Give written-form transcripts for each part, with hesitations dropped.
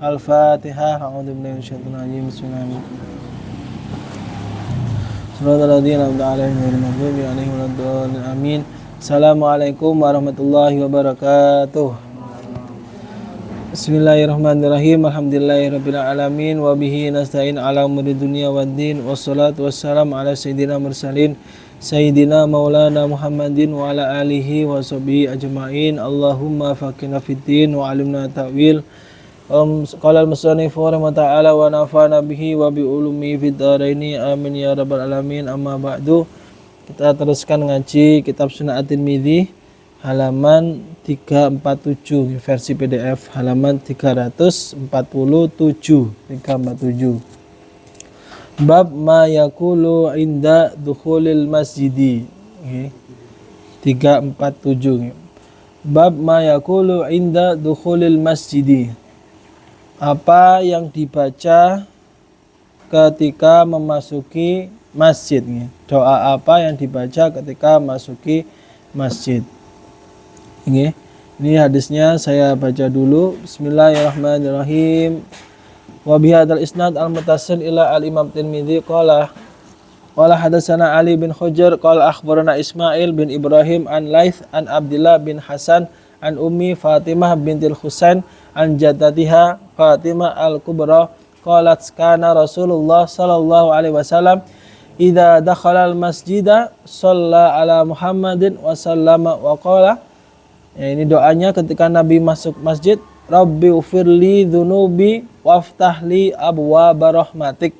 Al-Fatihah. A'udzubillahi minasyaitonir rajim. Bismillahirrahmanirrahim. Subhanalladzina an'amta 'alaihim ghairil maghdubi 'alaihim waladdallin. Amin. Assalamualaikum warahmatullahi wabarakatuh. Bismillahirrahmanirrahim. Alhamdulillahirabbil alamin wa bihi nasta'in 'ala umuri dunya waddin. Wassalatu wassalamu ala sayyidina mursalin sayyidina maulana Muhammadin wa ala alihi wa sahbihi ajma'in. Allahumma faqihna fiddin wa 'allimna ta'wil. Qala al-musannif wa ta'ala wa nafa'na bihi wa bi ulumi fid dharaini amin ya rabbal alamin. Amma ba'du. Kita teruskan ngaji kitab Sunan At-Tirmidzi halaman 347 versi PDF halaman 347 bab ma yaqulu inda dukhulil masjidi. 347 bab ma yaqulu inda dukhulil masjidi, apa yang dibaca ketika memasuki masjid. Doa apa yang dibaca ketika memasuki masjid. Ini hadisnya saya baca dulu. Bismillahirrahmanirrahim. Wa bihadzal isnad al-muttasil ila al-Imam Tirmidzi qala hadatsana Ali bin Hujr qala akhbarana Ismail bin Ibrahim an Laits an Abdullah bin Hasan an Ummi Fatimah bintil Husain an jaddatiha Fatimah al-Kubra qalat kana Rasulullah sallallahu alaihi wasallam idza dakhala al-masjida shalla ala Muhammadin wa sallama wa qala. Ini doanya ketika Nabi masuk masjid. Rabbi ufirli dzunubi waftahli abwaaba rahmatik.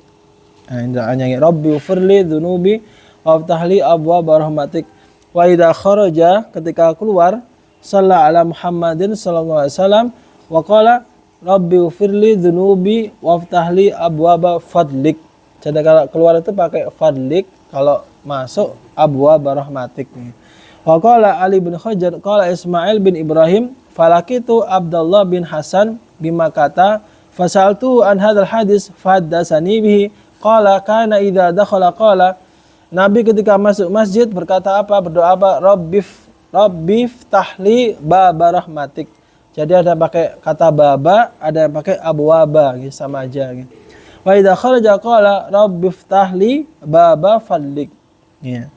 Ini doanya. Rabbi ufirli dzunubi waftahli abwaaba rahmatik. Wa idza kharaja, ketika keluar, shalla ala Muhammadin sallallahu alaihi wasallam wa qala Rabbi ufirli dzunubi waftahli abwaaba fadlik. Jadi kalau keluar itu pakai fadlik, kalau masuk abwaaba rahmatik. Wa qala Ali bin Hajar qala Ismail bin Ibrahim falakitu Abdullah bin Hasan bima kata fasaltu an hadzal hadis fahaddatsani bihi qala kana idza dakhala qala. Nabi ketika masuk masjid berkata apa? Berdoa apa? Rabbi ftahli baba rahmatik. Jadi ada pakai kata baba, ada yang pakai abwaba, gitu, sama aja gitu. Wa idza kharaja qala rabbi ftahli baba fadlik. Ya.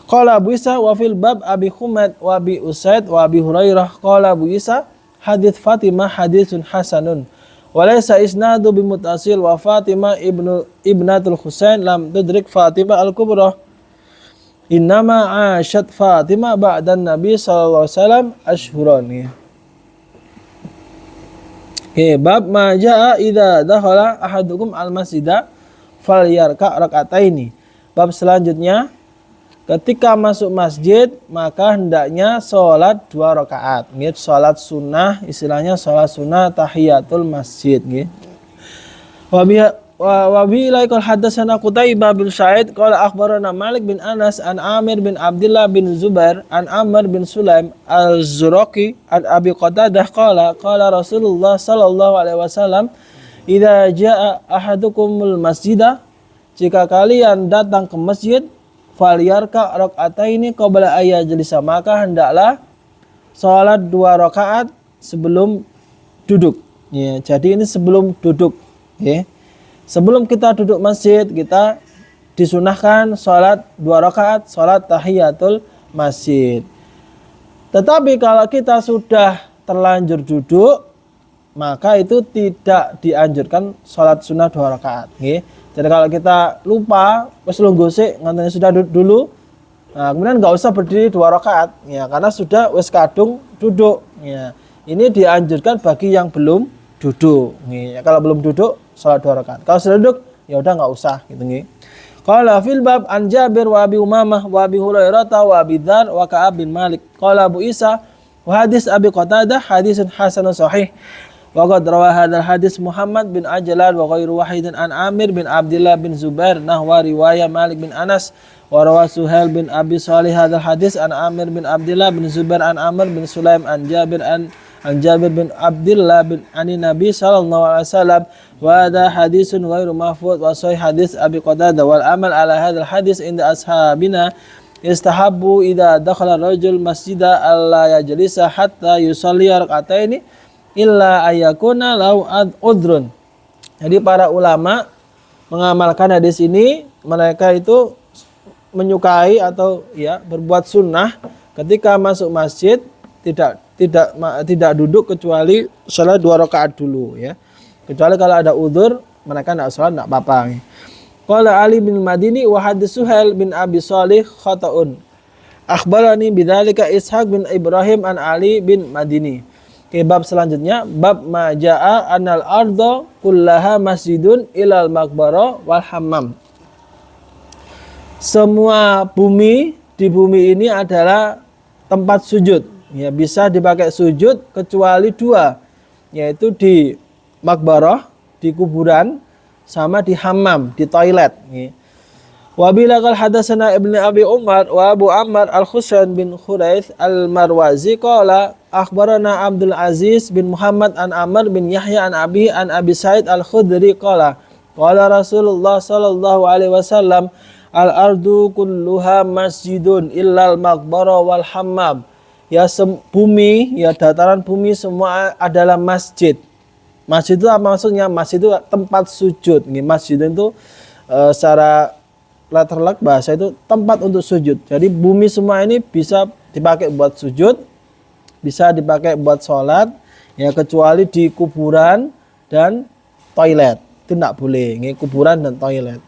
Qala Abu Isa wa fil bab Abi Humaid wa Abi Usaid wa Abi Hurairah qala Abu Isa hadits Fatimah haditsun hasanun wa laysa isnadu bimuttasil wa Fatimah ibnatul Husain lam tudrik Fatimah al-Kubra innama asyat Fatimah ba'dan Nabi sallallahu alaihi wasallam ashhuran. Bab ma jaa idza dakhala ahadukum al-masjida falyarka rak'ataini. Bab selanjutnya, ketika masuk masjid maka hendaknya sholat 2 rakaat. Gitu, sholat sunnah, istilahnya sholat sunnah tahiyatul masjid. Gitu. Wabi ilaikal hadatsana Qutaibah bin Sa'id qala akhbarana Malik bin Anas an Amir bin Abdullah bin Zubair an Amr bin Sulaim al-Zuraqi an Abi Qatadah qala Rasulullah sallallahu alaihi wasallam idza jaa ahadukumul masjidah, jika kalian datang ke masjid, falyarka rak'ataini qabla ayyajlisa, maka hendaklah salat 2 rakaat sebelum duduk. Ya, jadi ini sebelum duduk. Ya. Sebelum kita duduk masjid, kita disunahkan salat 2 rakaat, salat tahiyatul masjid. Tetapi kalau kita sudah terlanjur duduk, maka itu tidak dianjurkan salat sunnah 2 rakaat. Ya. Jadi kalau kita lupa, wis lungguh sik nganti sudah dulu, nah, kemudian nggak usah berdiri 2 rakaat, ya, karena sudah wis kadung duduk. Ya. Ini dianjurkan bagi yang belum duduk. Ya, kalau belum duduk, salat 2 rakaat. Kalau sudah duduk, ya udah nggak usah, gitu. Qala fil bab an Jabir wa Abi Umamah wa Abi Hurairah wa Abi Dzar wa Ka'ab bin Malik. Qala Abu Isa wa hadis Abi Qatadah hadisun hasanun sahih. Wa qad rawa hadzal hadis Muhammad bin Ajlan wa ghairu wahidin an Amir bin Abdullah bin Zubair nahwa riwayah Malik bin Anas wa rawa Suhail bin Abi Shalih hadzal hadis an Amir bin Abdullah bin Zubair an Amr bin Sulaim an Jabir bin Abdullah bin ani Nabi sallallahu alaihi wasallam wa hadha hadisun ghairu mahfuz wa sahih hadis Abi Qatadah wal amal ala hadzal hadis inda ashabina istahabbu idza dakhala rajul masjida alla yajlisa hatta yusalli rak'ataini illa ayakuna lau udrun. Jadi para ulama mengamalkan hadis ini, mereka itu menyukai atau ya berbuat sunnah ketika masuk masjid tidak duduk kecuali salat 2 rakaat dulu ya. Kecuali kalau ada udzur mereka tidak salat tidak apa-apa. Qala Ali bin Madini wa hadis Suhail bin Abi Shalih khata'un. Akhbarani bidzalika Ishaq bin Ibrahim an Ali bin Madini. Bab selanjutnya bab ma jaa anal arda kullaha masjidun ilal maqbarah wal hammam. Semua bumi di bumi ini adalah tempat sujud. Ya, bisa dipakai sujud kecuali 2, yaitu di maqbarah, di kuburan, sama di hammam, di toilet. Wa bilaqal hadatsana Ibnu Abi Umar wa Abu Ammar Al-Husain bin Khuraits Al-Marwazi qala akhbarana Abdul Aziz bin Muhammad an Amr bin Yahya an Abi Sa'id Al-Khudri qala qala Rasulullah sallallahu alaihi wasallam al-ardu kulluha masjidun illal maqbarah wal hammam. Ya bumi, ya dataran bumi semua adalah masjid. Masjid itu apa maksudnya? Masjid itu tempat sujud. Masjid itu secara letterlek bahasa itu tempat untuk sujud. Jadi bumi semua ini bisa dipakai buat sujud, bisa dipakai buat sholat, ya kecuali di kuburan dan toilet. Itu tidak boleh, kuburan dan toilet.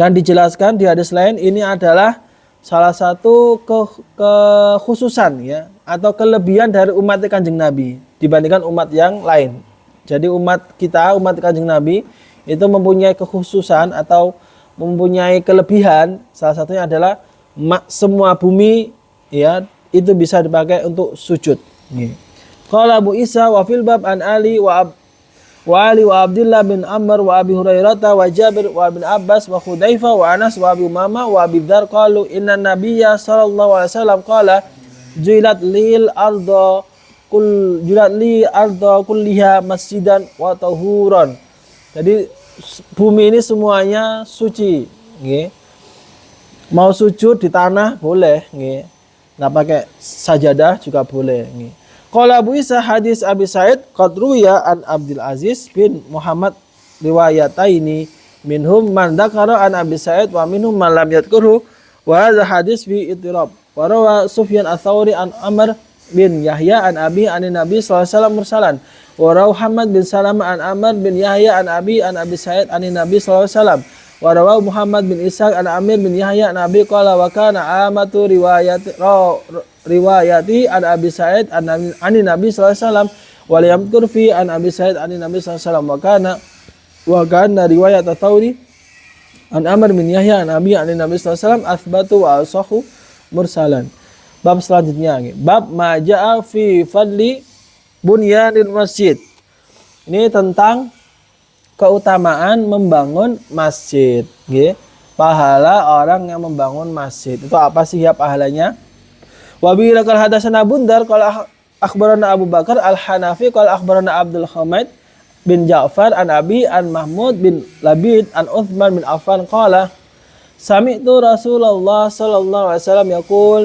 Dan dijelaskan di hadis lain ini adalah salah satu kekhususan ya atau kelebihan dari umat Kanjeng Nabi dibandingkan umat yang lain. Jadi umat kita, umat Kanjeng Nabi itu mempunyai kekhususan atau mempunyai kelebihan, salah satunya adalah semua bumi ya itu bisa dipakai untuk sujud. Qala Abu Isa wa fil bab an Ali wa Abdullah bin Amr wa Abi Hurairah wa Jabir wa bin Abbas wa Hudzaifah wa Anas wa Abi Umamah wa Abi Dzar qalu inna nabiyya sallallahu alaihi wasallam qala ju'ilat li arda kulliha masjidan wa tahuran. Jadi bumi ini semuanya suci, mau sujud di tanah boleh, nggak pakai sajadah juga boleh. Qala Abu Isa hadis Abi Sa'id qad ruya an Abdul Aziz bin Muhammad riwayataini minhum man dzakara an Abi Sa'id wa minhum man lam yadhkurhu wa hadha hadis fi ittirab. Wa rawa Sufyan ats-Tsauri an Amr bin Yahya an Abi an Nabi sallallahu alaihi wasallam mursalan. Wa rawa Muhammad bin Salamah an Amr bin Yahya an Abi Sa'id an Nabi sallallahu alaihi wasallam. Wa rawa Muhammad bin Ishaq an Amir bin Yahya an Abi qala wa kana amatu riwayati an Abi Sa'id an Nabi sallallahu alaihi wasallam wa lam turfi an Abi Sa'id an Nabi sallallahu alaihi wasallam wa kana riwayat Ats-Tsauri an Amr bin Yahya an Abi an Nabi sallallahu alaihi wasallam athbatu wa asahhu mursalan. Bab selanjutnya bab ma jaa fi fadli bunyanil masjid. Ini tentang keutamaan membangun masjid, pahala orang yang membangun masjid. Itu apa sih ya pahalanya? Wa bi laqad hadatsana Bundar qala akhbarana Abu Bakar Al-Hanafi qala akhbarana Abdul Hamid bin Ja'far an Abi an Mahmud bin Labid an Utsman bin Affan qala sami'tu Rasulullah sallallahu alaihi wasallam yaqul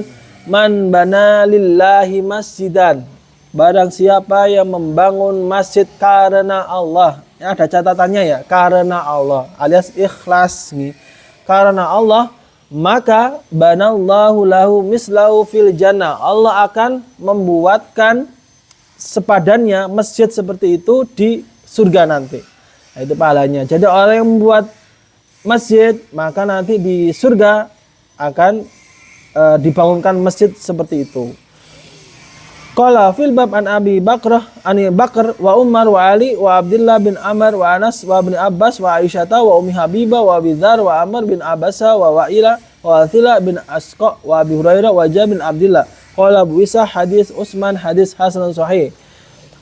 man bana lillahi masjidan, barang siapa yang membangun masjid karena Allah. Ya, ada catatannya ya, karena Allah alias ikhlas nih. Karena Allah, maka banallahu lahu mislahu fil jannah. Allah akan membuatkan sepadannya masjid seperti itu di surga nanti. Nah, itu pahalanya. Jadi orang yang membuat masjid, maka nanti di surga akan dibangunkan masjid seperti itu. Qala fil bab an Abi Bakrah an Bakr wa Umar wa Ali wa Abdullah bin Amr wa Anas wa bin Abbas wa Aisyah wa Ummi Habibah wa Abi Dzar wa Amr bin Abasa wa Wa'ila wa Athila bin Asqa wa Abi Hurairah wa Jabir bin Abdullah. Qala Abu Isa hadis Utsman hadis hasan sahih.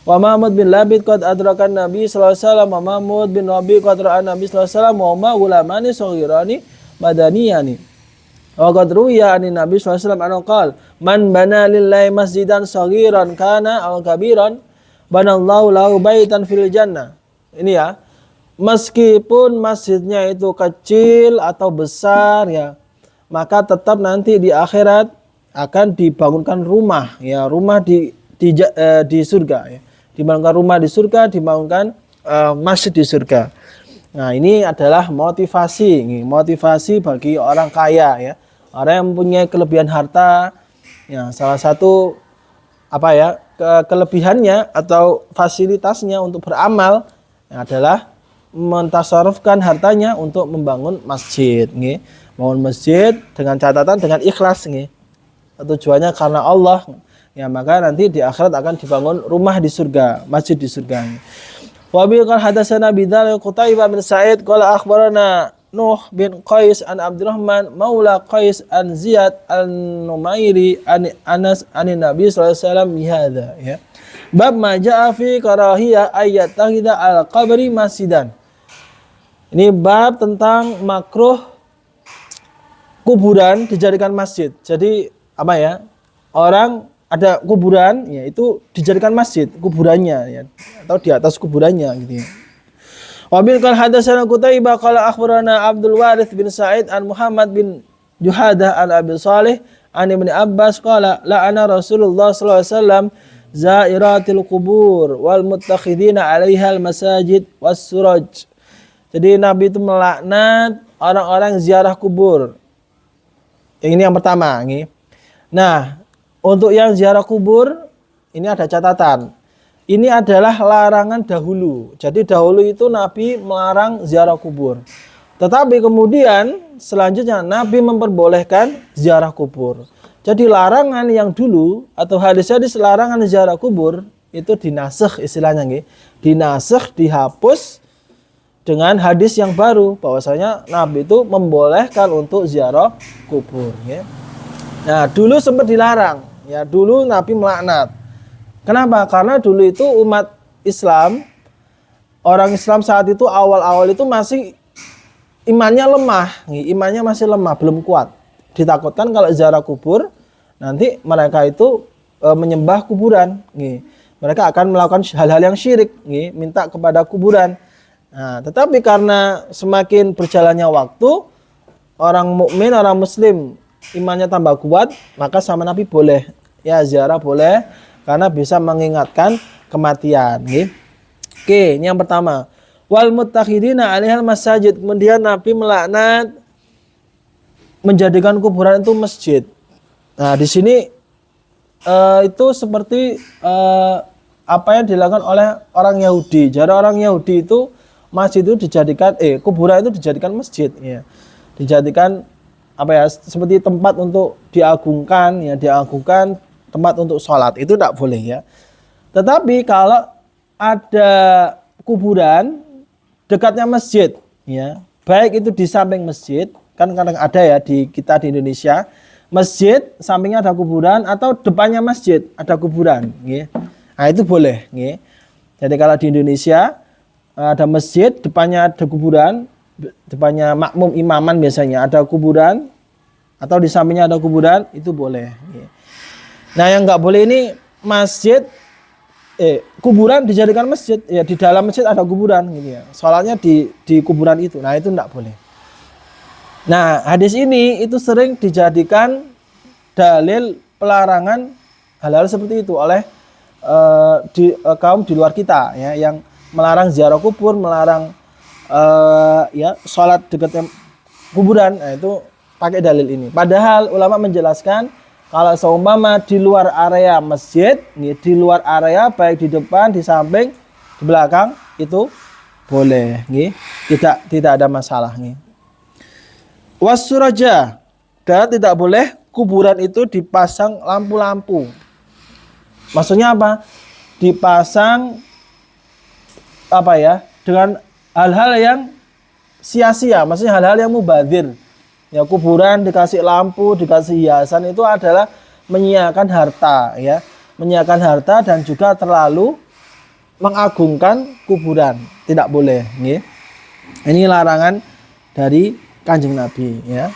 Wa Mahmud bin Labid qad adrakan Nabi sallallahu alaihi wasallam wa Mahmud bin Rabi qad ra'a Nabi sallallahu alaihi wasallam wa ma gulamani saghirani madaniyani. Wa qad ruwiya an Nabi sallallahu alaihi wasallam anhu qala man bana lillahi masjidan saghiran kana aw kabiran banallahu lahu baitan fil jannah. Ini ya, meskipun masjidnya itu kecil atau besar ya, maka tetap nanti di akhirat akan dibangunkan rumah ya, rumah di surga ya. dibangunkan rumah di surga, dibangunkan masjid di surga. Nah, ini adalah motivasi bagi orang kaya ya. Orang yang mempunyai kelebihan harta, ya salah satu kelebihannya atau fasilitasnya untuk beramal adalah mentasarrufkan hartanya untuk membangun masjid, nggih. Bangun masjid dengan catatan dengan ikhlas, nggih. Tujuannya karena Allah. Ya, maka nanti di akhirat akan dibangun rumah di surga, masjid di surga. Wa bi qala hadatsana bidzal Qutaibah bin Sa'id qala akhbarana Nuh bin Qais an Abdurrahman maula Qais an Ziyad an-Numairi an Anas an Nabi sallallahu alaihi wasallam bihadza ya. Bab ma jaa fi karahiyah ayat tahida al-qabri masjidan. Ini bab tentang makruh kuburan dijadikan masjid. Jadi apa ya? Orang ada kuburan, ya itu dijadikan masjid kuburannya, ya, atau di atas kuburannya, gitu ya. Wabil qala hadatsana Qutaibah qala akhbarana Abdul Warith bin Sa'id an Muhammad bin Juhadah an Abi Salih an Ibnu Abbas qala la'ana Rasulullah sallallahu alaihi wasallam zairatil qubur wal muttakhidina 'alaiha al masajid was suraj. Jadi Nabi itu melaknat orang-orang ziarah kubur. Ini yang pertama, nih. Nah, untuk yang ziarah kubur, ini ada catatan. Ini adalah larangan dahulu. Jadi dahulu itu Nabi melarang ziarah kubur. Tetapi kemudian selanjutnya Nabi memperbolehkan ziarah kubur. Jadi larangan yang dulu atau hadis-hadis larangan ziarah kubur itu dinasakh istilahnya, nggih. Dinasakh, dihapus dengan hadis yang baru bahwasanya Nabi itu membolehkan untuk ziarah kubur, ya. Nah, dulu sempat dilarang. Ya, dulu Nabi melaknat. Kenapa? Karena dulu itu umat Islam, orang Islam saat itu awal-awal itu masih imannya lemah, imannya masih lemah, belum kuat. Ditakutkan kalau ziarah kubur nanti mereka itu menyembah kuburan, mereka akan melakukan hal-hal yang syirik, minta kepada kuburan. Nah, tetapi karena semakin berjalannya waktu, orang mukmin, orang muslim imannya tambah kuat, maka sama Nabi boleh, ya, ziarah boleh karena bisa mengingatkan kematian, gitu. Oke, ini yang pertama. Wal muttakhidina 'alaihal masajid. Kemudian Nabi melaknat menjadikan kuburan itu masjid. Nah, di sini itu seperti apa yang dilakukan oleh orang Yahudi. Jadi orang Yahudi itu masjid itu dijadikan kuburan itu dijadikan masjid, ya. Dijadikan seperti tempat untuk diagungkan, ya, diagungkan tempat untuk sholat, itu tidak boleh, ya. Tetapi kalau ada kuburan dekatnya masjid, ya, baik itu di samping masjid, kan kadang ada ya di kita di Indonesia, masjid sampingnya ada kuburan atau depannya masjid ada kuburan, ya. Nah, itu boleh, ya. Jadi kalau di Indonesia ada masjid, depannya ada kuburan, depannya makmum imaman biasanya ada kuburan atau di sampingnya ada kuburan, itu boleh. Nah, yang nggak boleh ini masjid, kuburan dijadikan masjid, ya, di dalam masjid ada kuburan, gitu ya. Sholatnya di kuburan itu, nah itu nggak boleh. Nah, hadis ini itu sering dijadikan dalil pelarangan hal-hal seperti itu oleh kaum di luar kita, ya, yang melarang ziarah kubur, melarang ya sholat dekat kuburan. Nah, itu pakai dalil ini. Padahal ulama menjelaskan kalau seumpama di luar area masjid, di luar area baik di depan, di samping, di belakang itu boleh, tidak ada masalah. Wasuraja, dan tidak boleh kuburan itu dipasang lampu-lampu. Maksudnya apa? Dipasang dengan hal-hal yang sia-sia, maksudnya hal-hal yang mubadzir. Ya, kuburan dikasih lampu, dikasih hiasan, itu adalah menyia-nyiakan harta, ya. Menyia-nyiakan harta dan juga terlalu mengagungkan kuburan. Tidak boleh, ya. Ini larangan dari Kanjeng Nabi, ya.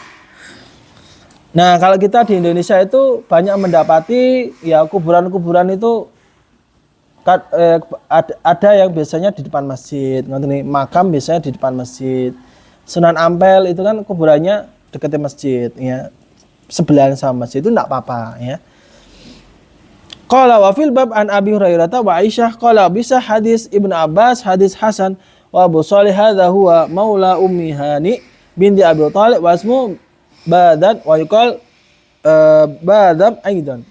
Nah, kalau kita di Indonesia itu banyak mendapati ya kuburan-kuburan itu ada yang biasanya di depan masjid, makam biasanya di depan masjid. Sunan Ampel itu kan kuburannya dekatnya masjid, ya, sebelahan sama masjid, itu enggak apa-apa, ya. Qala wa fil bab an Abi Hurairah wa Aisyah qala bisa hadis Ibnu Abbas hadis Hasan wa Abu Shalih hadza huwa maula Ummi Hani binti Abi Thalib wa ismu Badan wa yuqal Badam aidan.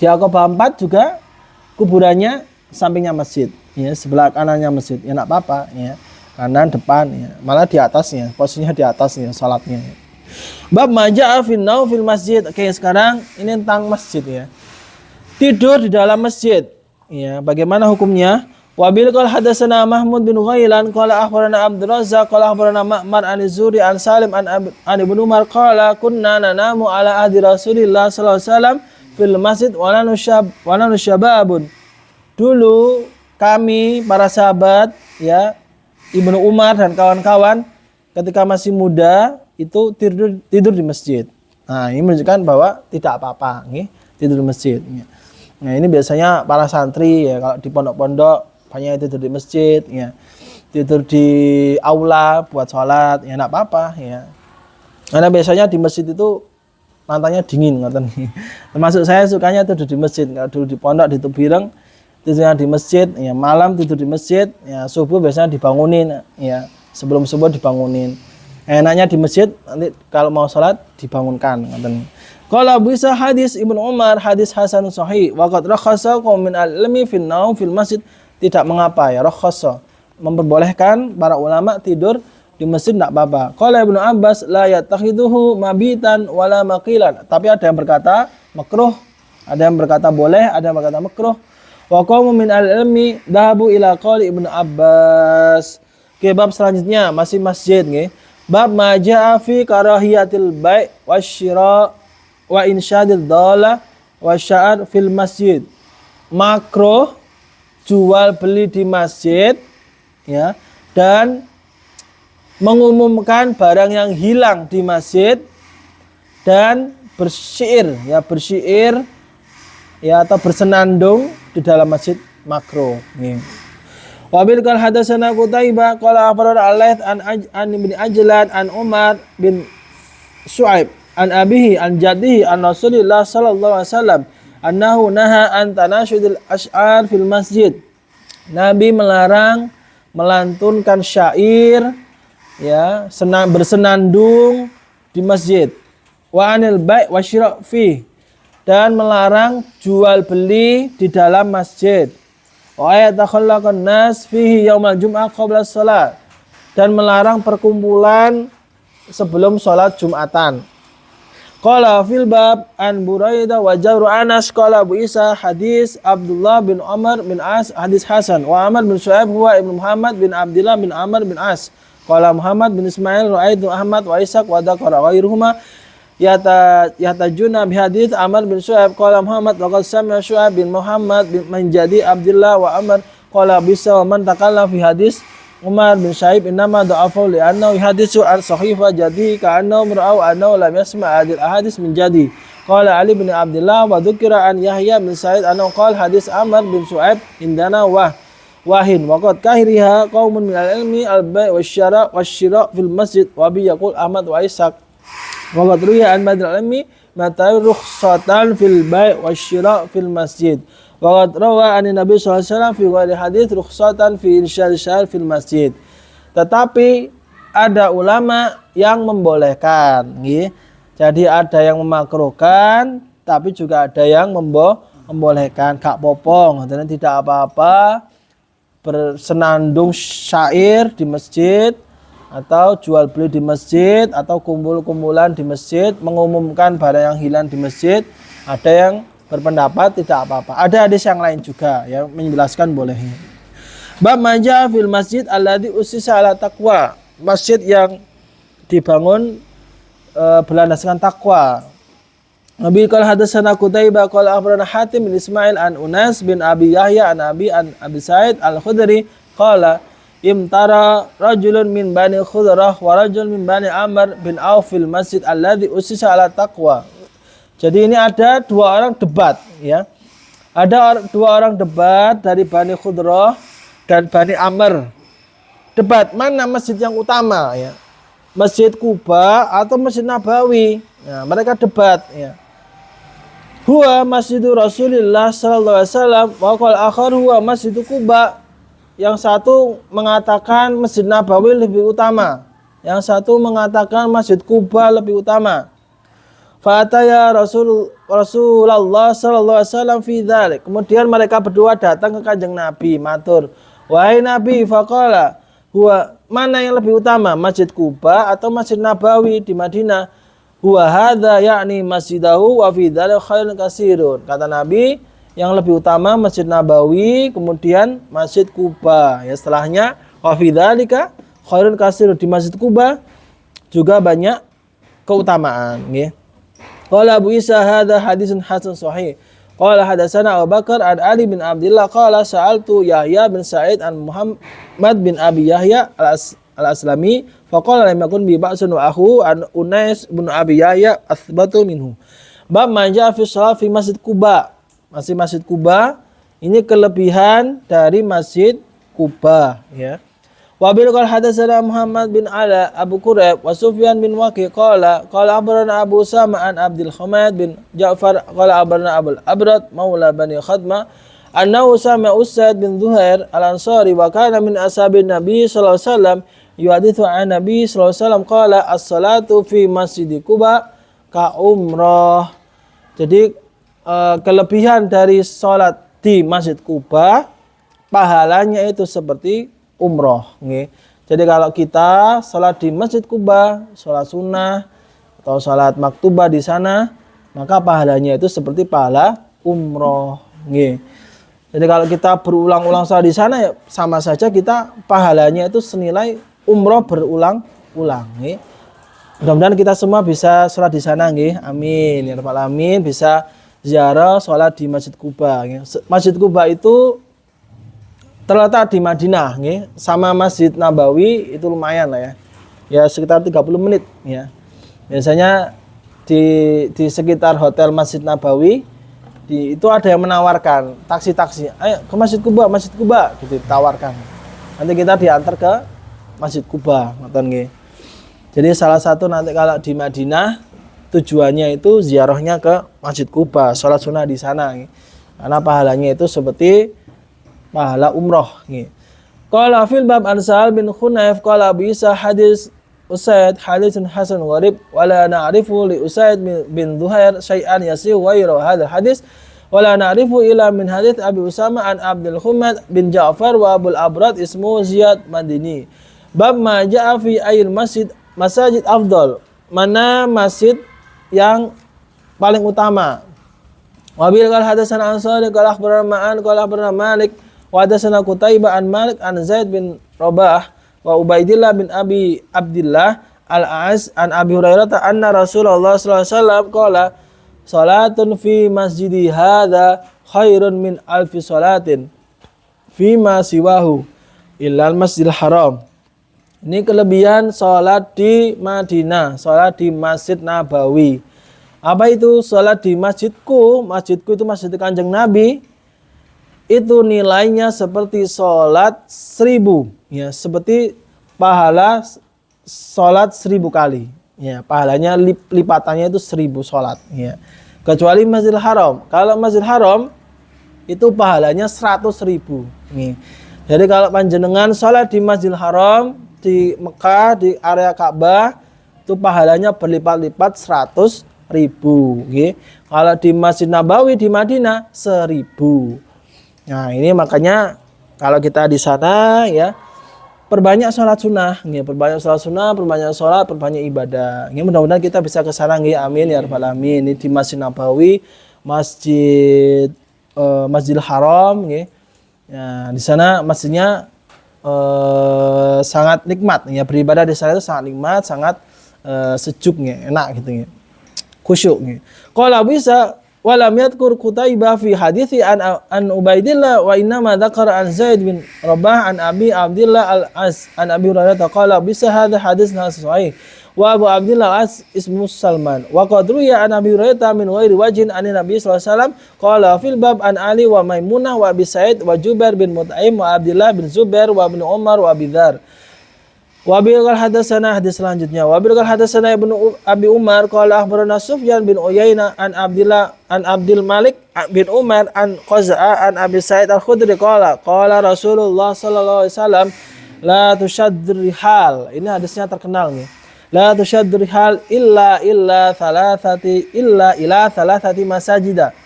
Di Aqabah 4 juga kuburannya sampingnya masjid, ya, sebelah kanannya masjid. Ya enggak apa-apa, ya. Kanan depan, ya. Malah di atasnya, posisinya di atasnya salatnya. Ya. Bab maja'a fin naum fil masjid. Oke, sekarang ini tentang masjid, ya. Tidur di dalam masjid. Ya, bagaimana hukumnya? Wabil qala hadatsana Mahmud bin Ghailan qala akhbarana Abdul Razzaq qala akhbarana Ma'mar an Zuri an Salim an Ibnu Umar qala kunna nanamu ala ahdi Rasulillah sallallahu alaihi wasallam fil masjid wa lana syababun. Dulu kami para sahabat, ya, Ibnu Umar dan kawan-kawan ketika masih muda itu tidur di masjid. Nah, ini menunjukkan bahwa tidak apa-apa, nih, tidur di masjid. Nah, ini biasanya para santri, ya, kalau di pondok-pondok banyak tidur di masjid, ya, tidur di aula buat sholat, ya, enggak apa-apa, ya. Karena biasanya di masjid itu lantainya dingin, ngoten. Termasuk saya sukanya tidur di masjid. Kalau dulu di pondok di Tubireng tidurnya di masjid, ya, malam tidur di masjid, ya, subuh biasanya dibangunin, ya, sebelum subuh dibangunin. Enaknya di masjid nanti kalau mau sholat dibangunkan, ngoten. Kalau bisa hadis Ibnu Umar hadis hasan sahih waqad rakhasa qaum min al-ilmi fil naum fil masjid, tidak mengapa, ya, rakhasa memperbolehkan para ulama tidur di masjid tidak apa-apa. Qala Ibnu Abbas la yatakhiduhu mabitan wala maqilan, tapi ada yang berkata makruh, ada yang berkata boleh, ada yang berkata makruh. Wa qaum min al-ilmi dhahabu ila qauli Ibnu Abbas. Oke, bab selanjutnya masih masjid, nggih. Bab ma jaa fi karahiyatil bai' wasyira wa insyadid dhala wa sya'ar fil masjid. Makruh jual beli di masjid, ya, dan mengumumkan barang yang hilang di masjid dan bersyair, ya, bersyair, ya, atau bersenandung di dalam masjid, makruh. Wabil qala hadatsana Qutaibah qala akhbarana Al-Laits an Ibnu Ajlan an Umar bin Syu'aib an abihi an jaddihi an Rasulillah sallallahu alaihi wasallam annahu naha an tanashudil asy'ar fil masjid. Nabi melarang melantunkan syair, ya, bersenandung di masjid. Wa anil bai' wasyira' fi, dan melarang jual beli di dalam masjid. Wa yatakhallaqan nas fihi yaumal jum'ah qabla shalah, dan melarang perkumpulan sebelum sholat Jumatan. Qala fil bab an Buraidah wa Jabru Anas qala Abu Isa hadis Abdullah bin Umar bin As hadis Hasan wa Ahmad bin Syu'aib huwa ibnu Muhammad bin Abdullah bin Amr bin As qala Muhammad bin Ismail ra'aitu Ahmad wa Ishaq wa dzakara ghairuhuma yatajuna bi hadis Amr bin Syu'aib qala Muhammad laqad sami'a Syu'aib bin Muhammad bin menjadi Abdullah wa Amr qala bisa wa man takalla fi hadis Umar bin Syaib innama da'afu li'annahu haditsu an sahifa jadi ka'annahu ra'au annahu lam yasma' hadil ahadis min jadi. Qala Ali bin Abdullah wa dzukira an Yahya bin Sa'id annahu qala hadis Amr bin Syu'aib indana wahin wa qad kahiriha qaumun min al-ilmi al-bai' wasyira' fil masjid wa bi yaqul Ahmad wa Ishaq wa qad ruya an badr al-ilmi mata rukhsatan fil bai' wasyira' fil masjid. Waqad rawa an Nabi sallallahu alaihi wasallam fi ghairi hadits rukhsatan fi irsyad syair fil masjid. Tetapi ada ulama yang membolehkan, nggih. Jadi ada yang memakruhkan, tapi juga ada yang membolehkan. Gak popong, dan tidak apa-apa bersenandung syair di masjid atau jual beli di masjid atau kumpul-kumpulan di masjid, mengumumkan barang yang hilang di masjid. Ada yang berpendapat tidak apa-apa. Ada hadis yang lain juga yang menjelaskan bolehnya. Bab maja fil masjid alladzi ussisa ala taqwa. Masjid yang dibangun berlandaskan takwa. Nabi qala hadatsana Qutaibah qala akhbarana Hatim bin Ismail an Unas bin Abi Yahya an Abi Sa'id al-Khudri qala imtara rajulun min bani Khudrah wa rajulun min bani Amr bin Auf fil masjid alladzi ussisa ala taqwa. Jadi ini ada dua orang debat, ya. Ada dua orang debat dari Bani Khudrah dan Bani Amr. Debat mana masjid yang utama, ya. Masjid Kuba atau Masjid Nabawi. Nah, mereka debat, ya. Huwa masjidu Rasulillah sallallahu alaihi wasallam wa qala akhar huwa masjidu Quba. Yang satu mengatakan Masjid Nabawi lebih utama, yang satu mengatakan Masjid Quba lebih utama. Fataya Rasulullah sallallahu alaihi wasallam fi dzalik. Kemudian mereka berdua datang ke Kanjeng Nabi, matur, "Wahai Nabi, faqala, huwa mana yang lebih utama, Masjid Quba atau Masjid Nabawi di Madinah?" Huwa hadza yakni masjidahu wa fi dzalika khairun katsirun. Kata Nabi, yang lebih utama Masjid Nabawi, kemudian Masjid Quba. Ya, setelahnya wa fi dzalika khairun katsirun, di Masjid Quba juga banyak keutamaan, ya. Qala Abu Isa hadza hadisun hasan sahih. Qala hadatsana Abu Bakar an Ali bin Abdullah qala sa'altu Yahya bin Sa'id an Muhammad bin Abi Yahya al-Aslami faqala lam yakun bi ba'sun wa akhu an Unais bin Abi Yahya athbatu minhu. Bab manja fi shalah fi Masjid Quba. Masih Masjid Quba, ini kelebihan dari Masjid Quba, ya. Wa bil qala hadatsana Muhammad bin Ala Abu Quraib wa Sufyan bin Waqi qala abarana Abu Sama an Abdul Hamid bin Ja'far qala abarana Abul Abrad maula Bani Khadmah annahu sami'a Usaid bin Zuhair al-Ansari wa kana min ashabin Nabi sallallahu alaihi wasallam yuhaditsu an Nabi sallallahu alaihi wasallam qala as-salatu fi Masjid Quba ka umrah. Jadi kelebihan dari salat di Masjid Quba, pahalanya itu seperti umroh. Jadi kalau kita salat di Masjid Quba, salat sunnah atau salat maktubah di sana, maka pahalanya itu seperti pahala umroh. Jadi kalau kita berulang-ulang salat di sana, ya sama saja kita pahalanya itu senilai umroh berulang-ulang. Mudah-mudahan kita semua bisa salat di sana, amin ya rabbal alamin, bisa ziarah salat di Masjid Quba. Masjid Quba itu terletak di Madinah, sama Masjid Nabawi itu lumayan lah ya. Ya sekitar 30 menit ya. Biasanya di sekitar hotel Masjid Nabawi itu ada yang menawarkan taksi-taksi, ayo ke Masjid Quba gitu ditawarkan. Nanti kita diantar ke Masjid Quba, ngoten nggih. Jadi salah satu nanti kalau di Madinah tujuannya itu ziarahnya ke Masjid Quba, sholat sunnah di sana, karena pahalanya itu seperti pahala umroh. Qala fil bab an Sa'al bin Khunayf qala Abu Isa hadis Usaid hadisun hasan gharib wala na'rifu li Usaid bin Zuhair syai'an yasih ghairu hadzal hadis wala na'rifu ila min hadis Abi Usama an Abdul Hamid bin Ja'far wa Abul Abrad ismu Ziyad Madini. Bab ma ja'a fi ayil masajid afdal, mana masjid yang paling utama. Wa bil qala hadatsana Ansari qala akhbarana Ma'an qala akhbarana Malik wa hadatsana Qutaibah an Malik an Zaid bin Rabah wa Ubaidillah bin Abi Abdullah al-A'az an Abi Hurairah anna Rasulullah sallallahu alaihi wasallam qala salatun fi masjidi hadza khairun min alfi salatin fi ma siwahu illal Masjidil Haram. Ini kelebihan salat di Madinah, salat di Masjid Nabawi. Apa itu salat di masjidku? Masjidku itu Masjid Kanjeng Nabi. Itu nilainya seperti salat 1000, ya, seperti pahala salat 1000 kali, ya, pahalanya lipatannya itu 1000 salat, ya. Kecuali Masjidil Haram. Kalau Masjidil Haram itu pahalanya 100.000. Jadi kalau panjenengan salat di Masjidil Haram di Mekah di area Ka'bah itu pahalanya berlipat-lipat 100.000. Kalau di Masjid Nabawi di Madinah 1000. Nah ini makanya kalau kita di sana ya perbanyak sholat sunnah, perbanyak sholat sunnah, perbanyak sholat, perbanyak ibadah. Ini mudah-mudahan kita bisa ke sana, amin ya rabbal alamin. Ini di Masjid Nabawi, Masjidil Haram, ya, di sana masjidnya sangat nikmat, ya, beribadah di sana itu sangat nikmat, sangat sejuk, enak gitu, khusyuk. Qala bisa walam yadhkur Qutaibah fi hadithi an Ubaidillah wa innama dzakara an Zaid bin Rabah an Abi Abdullah al-As an Abi Hurairah qala bisa hadha hadis sahih wa Abu Abdullah al-As ismu Salman wa qad ruya an Abi Hurairah min ghairi wajhin an Nabi sallallahu alaihi wasallam qala fil bab an Ali wa Maimunah wa Abi Sa'id wa Jubair bin Mut'aim wa Abdullah bin Zubair wa bin Umar wa Abi Dzar. Wabil qal hadatsana hadis selanjutnya. Wabil qal hadatsana Ibnu Abi Umar qala akhbarana Sufyan bin Uyainah an Abdul Malik bin Umar an Qaza'a an Abi Sa'id Al-Khudri qala Rasulullah sallallahu alaihi wasallam la tushaddir rihal. Ini hadisnya terkenal nih. La tushaddir rihal illa ila thalathati masajida.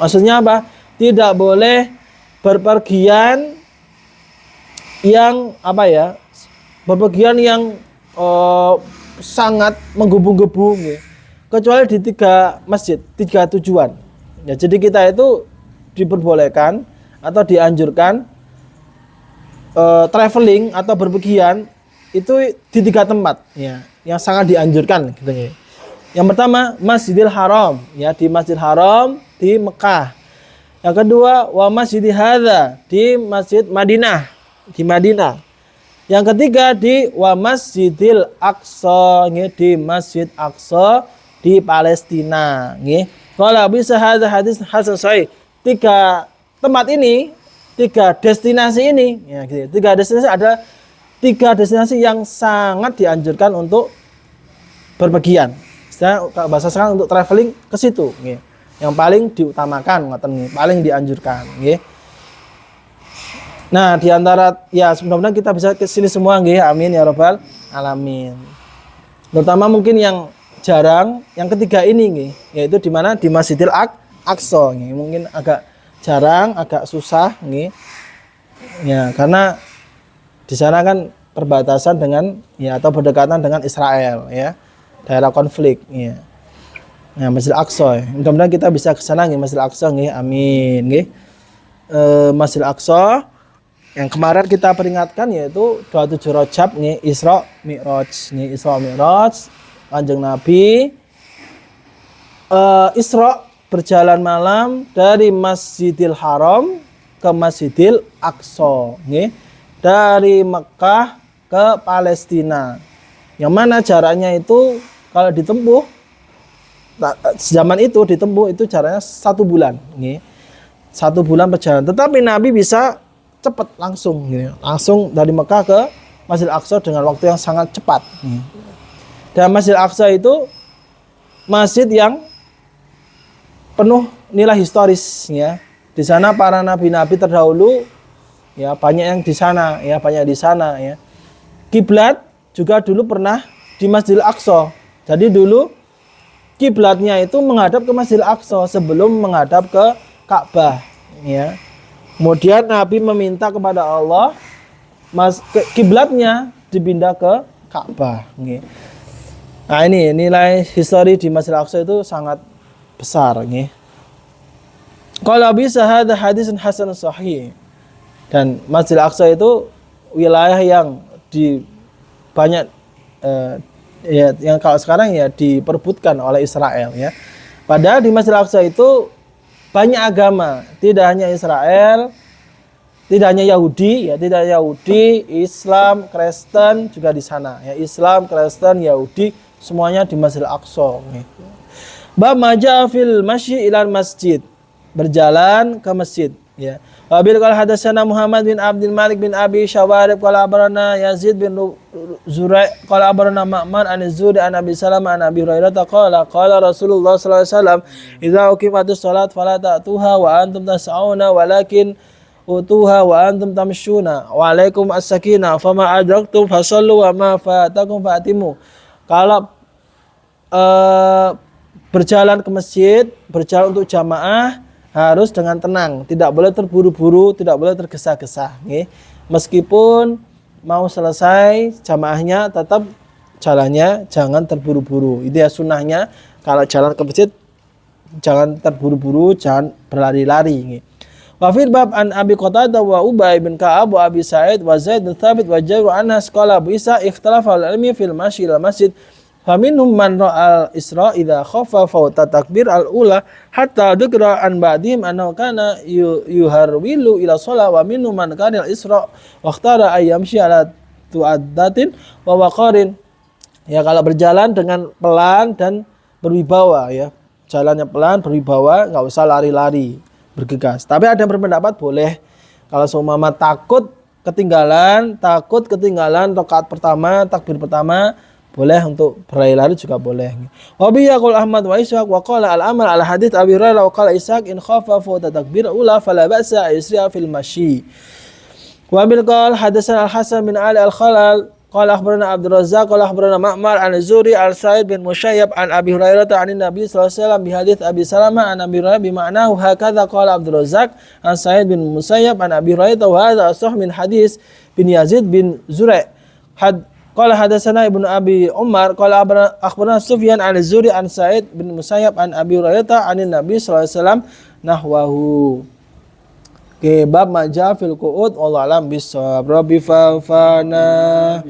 Maksudnya apa? Tidak boleh berpergian yang apa ya? Bepergian yang sangat menggebu-gebu, kecuali di 3 masjid, 3 tujuan. Ya, jadi kita itu diperbolehkan atau dianjurkan traveling atau berpergian itu di 3 tempat, ya, yang sangat dianjurkan. Gitu, ya. Yang pertama Masjidil Haram, ya, di Masjidil Haram di Mekah. Yang kedua wa Masjidil Hadza, di Masjid Madinah, di Madinah. Yang ketiga di wa Masjidil Aqsa, di Masjid Aqsa di Palestina. Kalau bisa hadis hasan sahih. 3 tempat ini, 3 destinasi ini, ya, gitu. 3 destinasi ada 3 destinasi yang sangat dianjurkan untuk berpergian. Bahasa sekarang untuk traveling ke situ. Yang paling diutamakan, paling dianjurkan. Nah, di antara ya mudah-mudahan kita bisa ke sini semua nggih. Amin ya rabbal alamin. Terutama mungkin yang jarang, yang ketiga ini nggih, yaitu di mana? Di Masjidil Aqsa nggih. Mungkin agak jarang, agak susah nggih. Ya, karena di sana kan perbatasan dengan ya atau berdekatan dengan Israel ya. Daerah konflik ya. Nah, Masjidil Aqsa. Mudah-mudahan kita bisa ke sana nggih, Masjidil Aqsa nggih. Amin nggih. Masjidil Aqsa yang kemarin kita peringatkan yaitu 27 Rajab nih, Isra Mi'raj Kanjeng Nabi Isra berjalan malam dari Masjidil Haram ke Masjidil Aqsa nih, dari Mekah ke Palestina. Yang mana jaraknya itu kalau ditempuh zaman itu ditempuh itu jaraknya 1 bulan nih. 1 bulan perjalanan. Tetapi Nabi bisa cepat langsung dari Mekah ke Masjidil Aqsa dengan waktu yang sangat cepat. Dan Masjidil Aqsa itu masjid yang penuh nilai historis ya. Di sana para nabi-nabi terdahulu ya banyak yang di sana ya, ya. Kiblat juga dulu pernah di Masjidil Aqsa. Jadi dulu kiblatnya itu menghadap ke Masjidil Aqsa sebelum menghadap ke Ka'bah ya. Kemudian Nabi meminta kepada Allah kiblatnya dipindah ke Ka'bah. Nah, ini nilai histori di Masjidil Aqsa itu sangat besar. Kalau bisa ada hadis hasan sahih. Dan Masjidil Aqsa itu wilayah yang banyak ya, yang kalau sekarang ya diperebutkan oleh Israel ya. Padahal di Masjidil Aqsa itu banyak agama, tidak hanya Israel, tidak hanya Yahudi, Islam, Kristen juga di sana. Ya, Islam, Kristen, Yahudi, semuanya di Masjidil Aqsa. Bab maja fil masyi ilal masjid, berjalan ke masjid. Ya. Wabil qala hadatsana Muhammad bin Abdul Malik bin Abi Syawarib qala abarana Yazid bin Zurai qala abarana Ma'man an Zuri an Abi Salamah an Abi Hurairah qala Rasulullah sallallahu alaihi wasallam idza uqimatus shalat fala ta'tuha wa antum tas'auna walakin utuha wa antum tamshuna wa alaikum as-sakinah fama adraktum fasallu wa ma fatakum fatimu. Kalau berjalan ke masjid, berjalan untuk jamaah harus dengan tenang, tidak boleh terburu-buru, tidak boleh tergesa-gesa. Meskipun mau selesai jamaahnya, tetap jalannya jangan terburu-buru. Itu ya sunnahnya. Kalau jalan ke masjid jangan terburu-buru, jangan berlari-lari. Wa fil bab an Abi Qatadah wa Ubay bin Ka'ab wa Abi Sa'id wa Zaid bin Thabit wa Jabir wa Anas qala Abu Isa ikhtalafa al-ilmi fil masyi ila masjid. Faminhum man ra'al Isra idza khafa fawta takbir al-ula hatta dzikra an ba'dihim annahu kana yuharwilu ila shalah wa minhum man kana al-Isra wa ikhtara ay yamshi ala tu'addatin wa waqarin. Ya, kalau berjalan dengan pelan dan berwibawa ya. Jalannya pelan, berwibawa, enggak usah lari-lari, bergegas. Tapi ada yang berpendapat boleh kalau seumpama takut ketinggalan, takut ketinggalan rakaat pertama, takbir pertama, boleh untuk berlari-lari juga boleh. Wa bi yaqul Ahmad wa Ishaq wa qala al-amal ala hadits Abi Hurairah wa qala Ishaq in khafa fa takbir ula fala ba'sa yusri'a fil masyi. Wa bil qala hadatsana al-Hasan bin Ali al-Khalal qala akhbarana Abdul Razzaq qala akhbarana Ma'mar an Zuri al-Sa'id bin Musayyab an Abi Hurairah an Nabi sallallahu alaihi wasallam bi hadits Abi Salamah an Abi Hurairah bi ma'nahu hakadha qala Abdul Razzaq an Sa'id bin Musayyab an Abi Hurairah wa hadha sahih min hadits bin Yazid bin Zur'a qala hadatsana Ibnu Abi Umar qala akhbarana Sufyan an Zuri an Sa'id bin Musayyab an Abi Hurairah an Nabi sallallahu alaihi wasallam nahwahu. Oke, bab maja fil qu'ud wallahu alam bissawab. Rabbi fa'fana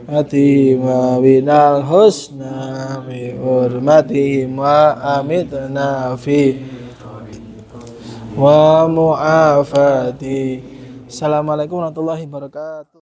mati ma binal husna bi hurmati ma amitna fi wa mu'afati. Assalamualaikum warahmatullahi wabarakatuh.